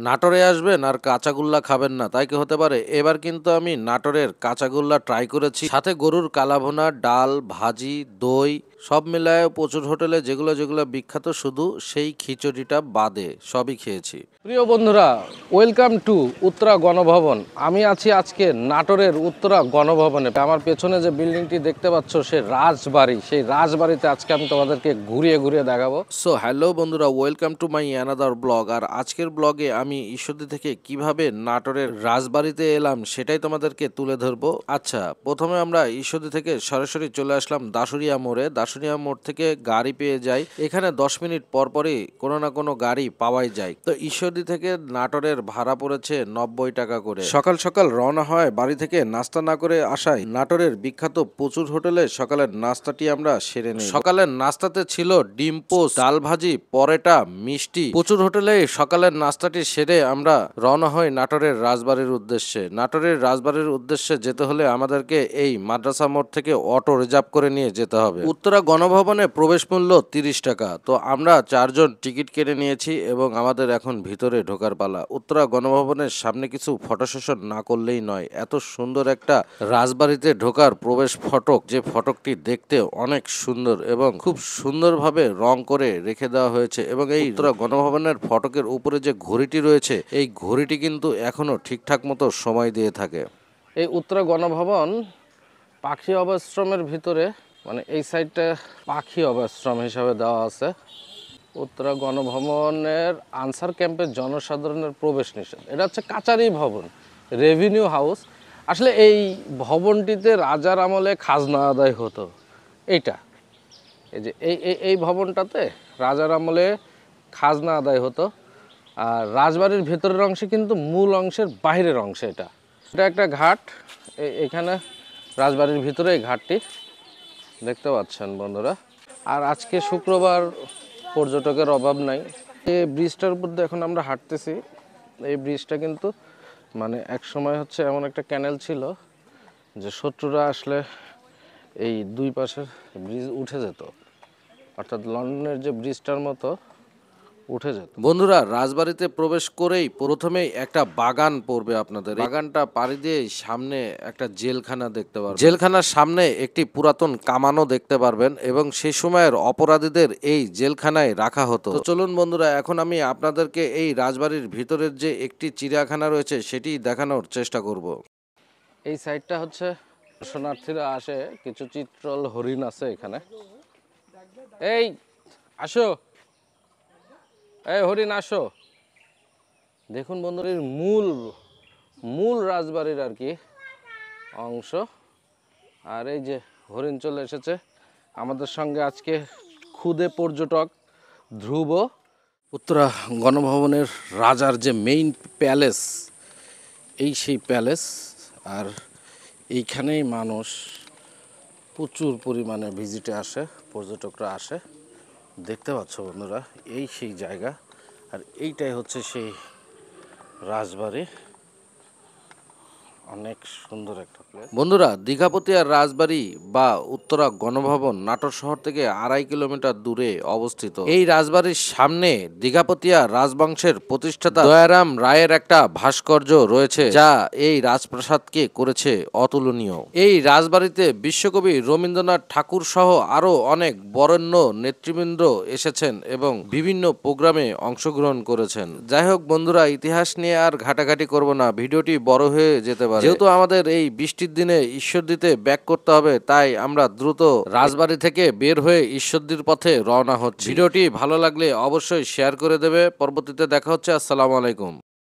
নাটোরে আসবেন আর কাঁচাগোল্লা খাবেন না, তাই কি হতে পারে? এবার কিন্তু আমি নাটোরের কাঁচাগোল্লা ট্রাই করেছি, সাথে গরুর কালাভুনা, ডাল, ভাজি, দই সব মিলায়ে প্রচুর হোটেলে যেগুলো যেগুলো বিখ্যাত, শুধু সেই খিচুড়িটা বাদে সবই খেয়েছি। প্রিয় বন্ধুরা, ওয়েলকাম টু উত্তরা গণভবন। আমি আছি আজকে নাটোরের উত্তরা গণভবনে। আমার পেছনে যে বিল্ডিংটি দেখতে পাচ্ছ সে রাজবাড়ি, সেই রাজবাড়িতে আজকে আমি তোমাদেরকে ঘুরিয়ে ঘুরিয়ে দেখাবো। সো হ্যালো বন্ধুরা, welcome to my another blog. আর আজকের ব্লগে আমি ঈশ্বরদী থেকে কিভাবে নাটোরের রাজবাড়িতে এলাম সেটাই তোমাদেরকে তুলে ধরবো। আচ্ছা, প্রথমে আমরা ঈশ্বরদী থেকে সরাসরি চলে আসলাম দাসুরিয়া মোড়ে। দাসুরিয়া মোড় থেকে গাড়ি পেয়ে যাই, এখানে 10 মিনিট পরপরই কোনো না কোনো গাড়ি পাওয়াই যায়। তো ঈশ্বরদী থেকে নাটোরের ভাড়া পড়েছে 90 টাকা করে। সকাল সকাল রওনা হয় বাড়ি থেকে, নাস্তা না করে আসায় নাটোরের বিখ্যাত প্রচুর হোটেলে সকালের নাস্তাটি আমরা সেরে নিই। সকালের নাস্তাতে ছিল ডিম পোস্ট, ডাল ভাজি, পরোটা, মিষ্টি। প্রচুর হোটেলে সকালের নাস্তাটি সেরে আমরা রওনা হই নাটোরের রাজবাড়ির উদ্দেশ্যে। নাটোরের রাজবাড়ির উদ্দেশ্যে যেতে হলে আমাদেরকে এই মাদ্রাসা মোড় থেকে অটো রিজার্ভ করে নিয়ে যেতে হবে। উত্তরা গণভবনে প্রবেশ মূল্য 30 টাকা। তো আমরা 4 জন টিকিট কেটে নিয়েছি এবং আমাদের এখন ভিতরে ঢোকার পালা। উত্তরা গণভবনের সামনে কিছু ফটো সেশন না করলেই নয়। এত সুন্দর একটা রাজবাড়িতে ঢোকার প্রবেশ ফটক, যে ফটকটি দেখতে অনেক সুন্দর এবং খুব সুন্দরভাবে রং করে রেখে দেওয়া হয়েছে। এবং এই উত্তরা গণভবনের ফটকের উপরে যে ঘড়িটি রয়েছে, এই ঘড়িটি কিন্তু এখনো ঠিকঠাক মতো সময় দিয়ে থাকে। এই উত্তরা গণভবন পাখি আবাশ্রমের ভিতরে, মানে এই সাইডটা পাখি আবাশ্রম হিসাবে দেওয়া আছে। উত্তরা গণভবনের আনসার ক্যাম্পের জনসাধারণের প্রবেশ নিষেধ। এটা হচ্ছে কাচারি ভবন, রেভিনিউ হাউস। আসলে এই ভবনটিতে রাজার আমলে খাজনা আদায় হতো। এইটা এই যে এই ভবনটাতে রাজার আমলে খাজনা আদায় হতো। আর রাজবাড়ির ভেতরের অংশে কিন্তু মূল অংশের বাইরের অংশে এটা একটা ঘাট। এখানে রাজবাড়ির ভিতরে এই ঘাটটি দেখতে পাচ্ছেন বন্ধুরা। আর আজকে শুক্রবার, পর্যটকের অভাব নাই। এই ব্রিজটার উপর দিয়ে এখন আমরা হাঁটতেছি। এই ব্রিজটা কিন্তু মানে এক সময় হচ্ছে এমন একটা ক্যানেল ছিল যে শত্রুরা আসলে এই দুই পাশের ব্রিজ উঠে যেত, অর্থাৎ লন্ডনের যে ব্রিজটার মতো উঠে যেত। বন্ধুরা, রাজবাড়িতে প্রবেশ করেই প্রথমেই একটা বাগান পড়বে আপনাদের। বাগানটা পাড়ি দিয়ে সামনে একটা জেলখানা দেখতে পারবেন। জেলখানার সামনে একটি পুরাতন কামানও দেখতে পারবেন এবং সেই সময়ের অপরাধীদের এই জেলখানায় রাখা হতো। তো চলুন বন্ধুরা, এখন আমি আপনাদেরকে এই রাজবাড়ির ভিতরের যে একটি চিড়িয়াখানা রয়েছে সেটি দেখানোর চেষ্টা করব। এই সাইডটা হচ্ছে দর্শনার্থীরা আসে, কিছু চিত্রল হরিণ আছে এখানে। এই আসো, এই হরিণ আসো। দেখুন বন্ধুরা, মূল রাজবাড়ির আর কি অংশ। আর এই যে হরিণ চলে এসেছে আমাদের সঙ্গে আজকে খুদে পর্যটক ধ্রুব। উত্তরা গণভবনের রাজার যে মেইন প্যালেস, এই সেই প্যালেস। আর এইখানেই মানুষ প্রচুর পরিমাণে ভিজিটে আসে, পর্যটকরা আসে। দেখতে পাচ্ছ বন্ধুরা, এই সেই জায়গা। আর এইটাই হচ্ছে সেই রাজবাড়ি। অনেক সুন্দর একটা প্লেস বন্ধুরা। দীঘাপতিয়ার রাজবাড়ি বা উত্তরা গণভবন নাটোর শহর থেকে 2.5 কিলোমিটার দূরে অবস্থিত। এই রাজবাড়ির সামনে দীঘাপতিয়া রাজবংশের প্রতিষ্ঠাতা দয়ারাম রায়ের একটা ভাস্কর্য রয়েছে, যা এই রাজপ্রাসাদকে করেছে অতুলনীয়। এই রাজবাড়িতে বিশ্বকবি রবীন্দ্রনাথ ঠাকুর সহ আরো অনেক বরেণ্য নেতৃবৃন্দ এসেছেন এবং বিভিন্ন প্রোগ্রামে অংশগ্রহণ করেছেন। যাই হোক বন্ধুরা, ইতিহাস নিয়ে আর ঘাটাঘাটি করব না, ভিডিওটি বড় হয়ে যেতে পারে। যেহেতু আমাদের এই বৃষ্টির দিনে ঈশ্বরদীতে ব্যাক করতে হবে, তাই আমরা দ্রুত রাজবাড়ি থেকে বের হয়ে ঈশ্বরদীর পথে রওনা হচ্ছি। ভিডিওটি ভালো লাগলে অবশ্যই শেয়ার করে দেবে। পরবর্তীতে দেখা হচ্ছে। আসসালামু আলাইকুম।